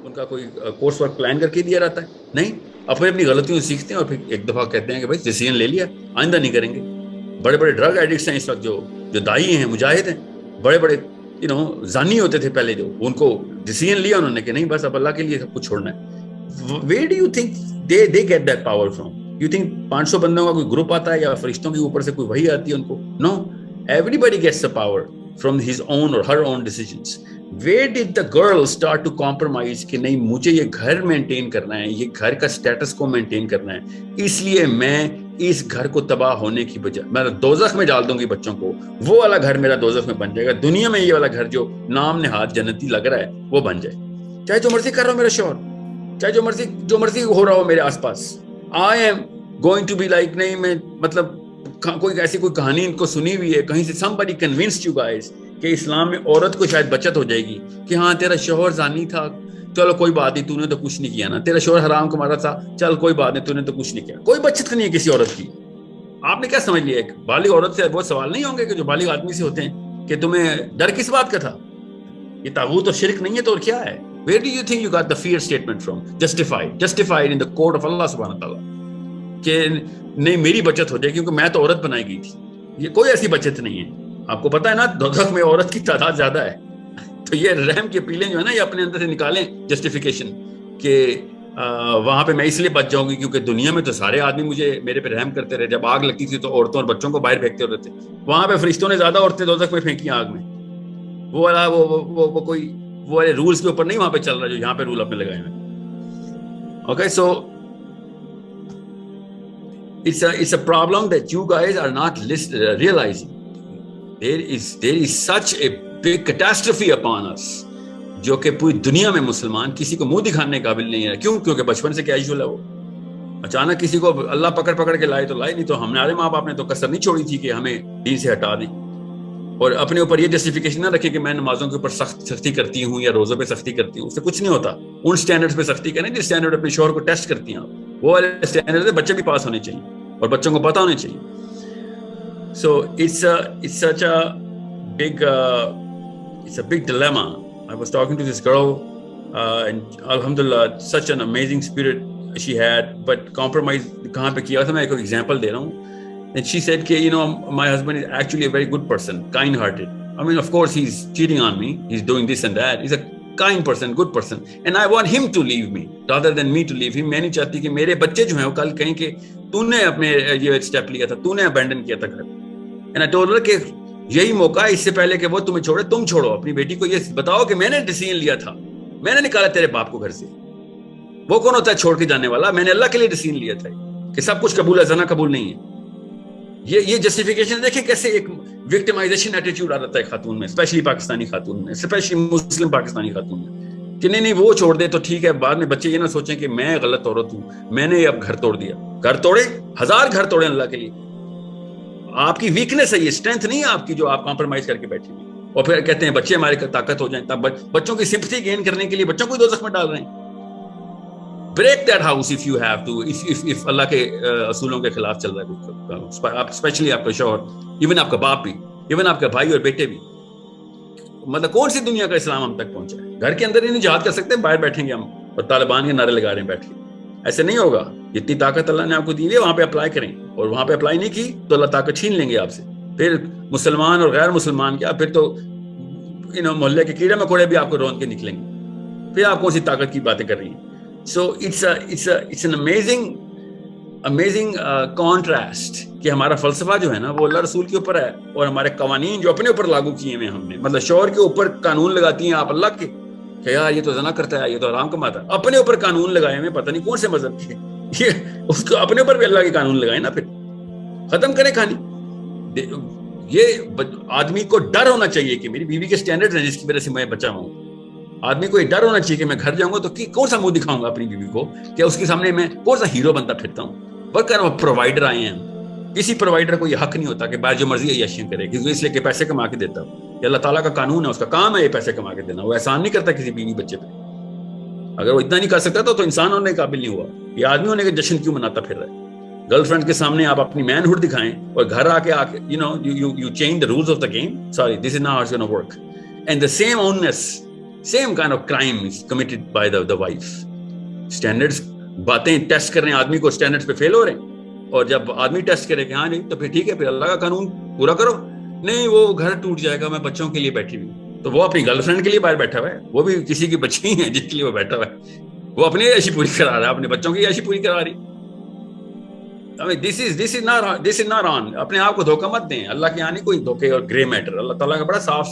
ان کا کوئی course work plan کر کے دیا رہتا ہے؟ نہیں، اپنی اپنی غلطیوں سے سیکھتے ہیں اور پھر ایک دفعہ کہتے ہیں کہ بھائی ڈیسیژن لے لیا، آئندہ نہیں کریں گے. بڑے بڑے ڈرگ ایڈکٹس ہیں اس وقت جو دائی ہیں، مجاہد ہیں، بڑے بڑے زانی ہوتے تھے پہلے، جو ان کو ڈیسیژن لیا انہوں نے کہ نہیں بس اب اللہ کے لیے سب کچھ چھوڑنا ہے. Where do you think they get that power from? You think 500 بندوں کا کوئی گروپ آتا ہے یا فرشتوں کے اوپر سے کوئی وحی آتی ہے ان کو؟ No, everybody gets the power from his own or her own decisions. Where did the girl start to compromise کہ نہیں مجھے یہ گھر مینٹین کرنا ہے، یہ گھر کا سٹیٹس کو مینٹین کرنا ہے، اس لیے میں اس گھر کو تباہ ہونے کی بجائے میں دوزخ میں ڈال دوں گی بچوں کو، وہ والا گھر میرا دوزخ میں بن جائے گا، دنیا میں یہ والا گھر جو نام نہاد جنتی لگ رہا ہے وہ بن جائے، چاہے جو مرضی کر رہا ہو میرا شوہر، چاہے جو مرضی ہو رہا ہو میرے آس پاس. I am going to be like نہیں میں مطلب کوئی ایسی کوئی کہانی ان کو سنی ہوئی ہے کہیں سے، somebody convinced you guys کہ اسلام میں عورت کو شاید بچت ہو جائے گی کہ ہاں تیرا شوہر زانی تھا، چلو کوئی بات نہیں، تو نے تو کچھ نہیں کیا نا، تیرا شوہر حرام کمارا تھا، چل کوئی بات نہیں، تو نے تو کچھ نہیں کیا. کوئی بچت نہیں ہے کسی عورت کی. آپ نے کیا سمجھ لیا؟ ایک بالغ عورت سے وہ سوال نہیں ہوں گے کہ جو بالغ آدمی سے ہوتے ہیں کہ تمہیں ڈر کس بات کا تھا؟ یہ طاغوت اور شرک نہیں ہے تو اور کیا ہے؟ Where do you think you got the fear statement from? Justified in the court of Allah subhanahu wa ta'ala کہ نہیں میری بچت ہو جائے کیونکہ میں تو عورت بنائی گئی تھی. یہ کوئی ایسی بچت نہیں ہے. آپ کو پتا ہے نا دوزخ میں عورت کی تعداد زیادہ ہے. تو یہ رحم کی اپیلیں جو ہے نا یہ اپنے اندر سے نکالیں جسٹیفیکیشن کہ وہاں پہ میں اس لیے بچ جاؤں گی کیونکہ دنیا میں تو سارے آدمی مجھے میرے پہ رحم کرتے رہے. جب آگ لگتی تھی تو عورتوں اور بچوں کو باہر پھینکتے ہوتے تھے، وہاں پہ فرشتوں نے زیادہ عورتیں دوزخ میں پھینکی آگ میں. وہ والا وہ کوئی وہ والے رولز کے اوپر نہیں وہاں پہ چل رہا جو یہاں پہ رول اپنے لگائے ہوئے. Okay so it's a problem that you guys are not realizing. There is such a big catastrophe upon us جو کہ پوری دنیا میں مسلمان کسی کو منہ دکھانے قابل نہیں ہے. کیوں؟ کیونکہ بچپن سے کیجول ہے. وہ اچانک کسی کو اللہ پکڑ کے لائے تو لائے، نہیں تو ہمارے ماں باپ نے تو کسر نہیں چھوڑی تھی کہ ہمیں دین سے ہٹا دیں. اور اپنے اوپر یہ جسٹیفیکیشن نہ رکھے کہ میں نمازوں کے اوپر سختی کرتی ہوں یا روزوں پہ سختی کرتی ہوں. اس سے کچھ نہیں ہوتا. ان سٹینڈرڈز پہ سختی کریں جس سٹینڈرڈ اپنے شوہر کو ٹیسٹ کرتی ہیں آپ، وہ والے سٹینڈرڈ بچے بھی پاس ہونے چاہیے اور بچوں کو پتہ ہونے چاہیے. سو it's such a big dilemma. I was talking to this girl and alhamdulillah such an amazing spirit she had, but compromise کہاں پہ کیا تھا میں ایک ایگزامپل دے رہا ہوں. And she said کہ my husband is actually a very good person, kind hearted. I mean of course he's cheating on me, he's doing this and that. He's a kind person, good person, and I want him to leave me rather than me to leave him. میں نہیں چاہتی کہ میرے بچے جو ہیں وہ کل کہیں کہ تو نے اپنے یہ اسٹیپ لیا تھا، تو نے ابینڈن کیا تھا گھر. And I told her کہ یہی موقع ہے اس سے پہلے کہ وہ تمہیں چھوڑے تم چھوڑو. اپنی بیٹی کو یہ بتاؤ کہ میں نے ڈیسیژن لیا تھا، میں نے نکالا تیرے باپ کو گھر سے. وہ کون ہوتا ہے چھوڑ کے جانے والا؟ میں نے اللہ کے لیے ڈیسیژن لیا تھا کہ سب کچھ قبول ہے، زنا قبول نہیں ہے. یہ جسٹیفیکیشن دیکھیں کیسے ایک وکٹمائزیشن ایٹیٹیوڈ آ جاتا ہے خاتون میں، اسپیشلی پاکستانی خاتون میں، اسپیشلی مسلم پاکستانی خاتون میں کہ نہیں وہ چھوڑ دے تو ٹھیک ہے. بعد میں بچے یہ نہ سوچیں کہ میں غلط عورت ہوں، میں نے اب گھر توڑ دیا. گھر توڑے، 1000 گھر توڑے اللہ کے لیے. آپ کی ویکنیس ہے یہ، اسٹرینتھ نہیں ہے آپ کی جو آپ کمپرومائز کر کے بیٹھے ہیں اور پھر کہتے ہیں بچے ہمارے طاقت ہو جائیں. تب بچوں کی سمپتھی گین کرنے کے لیے بچوں کو دوزخ میں ڈال رہے ہیں. break that house if you have to, if اللہ کے اصولوں کے خلاف چل رہا ہے. آپ اسپیشلی آپ کا شوہر، ایون آپ کا باپ بھی، ایون آپ کا بھائی اور بیٹے بھی. مطلب کون سی دنیا کا اسلام ہم تک پہنچا ہے؟ گھر کے اندر ہی نہیں جہاد کر سکتے، باہر بیٹھیں گے ہم اور طالبان کے نعرے لگا رہے ہیں بیٹھ کے. ایسے نہیں ہوگا. جتنی طاقت اللہ نے آپ کو دی ہے وہاں پہ اپلائی کریں، اور وہاں پہ اپلائی نہیں کی تو اللہ طاقت چھین لیں گے آپ سے. پھر مسلمان اور غیر مسلمان کیا، پھر تو محلے کے کیڑے مکوڑے بھی آپ کو روند کے نکلیں گے. پھر آپ کون سی طاقت کی باتیں کر رہی ہیں؟ So it's an amazing contrast کہ ہمارا فلسفہ جو ہے نا وہ اللہ رسول کے اوپر ہے، اور ہمارے قوانین جو اپنے اوپر لاگو کیے ہیں ہم نے، مطلب شوہر کے اوپر قانون لگاتی ہیں آپ اللہ کے کہ یار یہ تو زنا کرتا ہے، یہ تو حرام کماتا ہے. اپنے اوپر قانون لگائے ہوئے پتہ نہیں کون سے مذہب کے، یہ اس کو اپنے اوپر بھی اللہ کے قانون لگائے نا. پھر ختم کریں کہانی. یہ آدمی کو ڈر ہونا چاہیے کہ میری بیوی کے سٹینڈرڈ ہیں جس کی وجہ سے میں بچا ہوں. آدمی کو یہ ڈر ہونا چاہیے کہ میں گھر جاؤں گا تو کون سا منہ دکھاؤں گا اپنی بیوی کو کہ اس کے سامنے میں کون سا ہیرو بنتا پھرتا ہوں. ورکر پرووائڈر آئے ہیں، کسی پرووائڈر کو یہ حق نہیں ہوتا کہ باہر جو مرضی عیاشیاں کرے، کیونکہ اس لیے کہ پیسے کما کے دیتا ہوں. یہ اللہ تعالیٰ کا قانون ہے، اس کا کام ہے یہ پیسے کما کے دینا. وہ احسان نہیں کرتا کسی بیوی بچے پہ. اگر وہ اتنا نہیں کر سکتا تو انسان ہونے کے قابل نہیں ہوا. یہ آدمی ہونے کے جشن کیوں مناتا پھر رہا ہے؟ گرل فرینڈ کے سامنے آپ اپنی مین ہوڈ دکھائیں اور گھر آ کے you change the rules of the game. Sorry, this is not how it's going to work. And the same same kind of crime is committed by the wife. Standards باتیں test کر رہے ہیں آدمی کو, اسٹینڈرڈس پہ فیل ہو رہے ہیں, اور جب آدمی ٹیسٹ کرے کہ ہاں نہیں تو پھر ٹھیک ہے, پھر اللہ کا قانون پورا کرو. نہیں وہ گھر ٹوٹ جائے گا, میں بچوں کے لیے بیٹھی ہوئی, تو وہ اپنی گرل فرینڈ کے لیے باہر بیٹھا ہوا ہے, وہ بھی کسی کی بچی ہی ہے جس کے لیے وہ بیٹھا ہوا ہے, وہ اپنی عیشی پوری کرا رہا ہے, اپنے بچوں کی عیشی پوری کرا رہی. This is not on. اپنے آپ کو دھوکہ مت دیں, اللہ کے یہاں نہیں کوئی دھوکے اور گرے میٹر. اللہ تعالیٰ کا بڑا صاف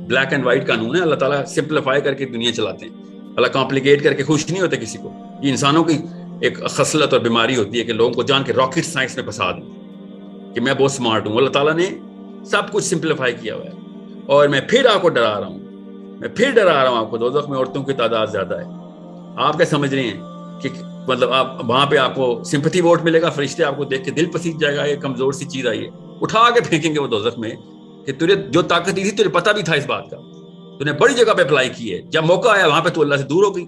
بلیک اینڈ وائٹ قانون ہے. اللہ تعالیٰ سمپلیفائی کر کے دنیا چلاتے ہیں, اللہ کمپلیکیٹ کر کے خوش نہیں ہوتے کسی کو. یہ انسانوں کی ایک خصلت اور بیماری ہوتی ہے کہ لوگوں کو جان کے راکٹ سائنس میں پھنسا دیں کہ میں بہت سمارٹ ہوں. اللہ تعالیٰ نے سب کچھ سمپلیفائی کیا ہوا ہے. اور میں پھر آپ کو ڈرا رہا ہوں, آپ کو دوزخ میں عورتوں کی تعداد زیادہ ہے. آپ کیا سمجھ رہے ہیں کہ مطلب آپ وہاں پہ آپ کو سمپتھی ووٹ ملے گا, فرشتے آپ کو دیکھ کے دل پسیج جائے گا, یہ کمزور سی چیز آئی ہے, اٹھا کے پھینکیں گے وہ دوزخ میں کہ تجھے جو طاقت دی تھی تجھے پتہ بھی تھا اس بات کا, تو نے بڑی جگہ پہ اپلائی کی ہے, جب موقع آیا وہاں پہ تو اللہ سے دور ہو گئی.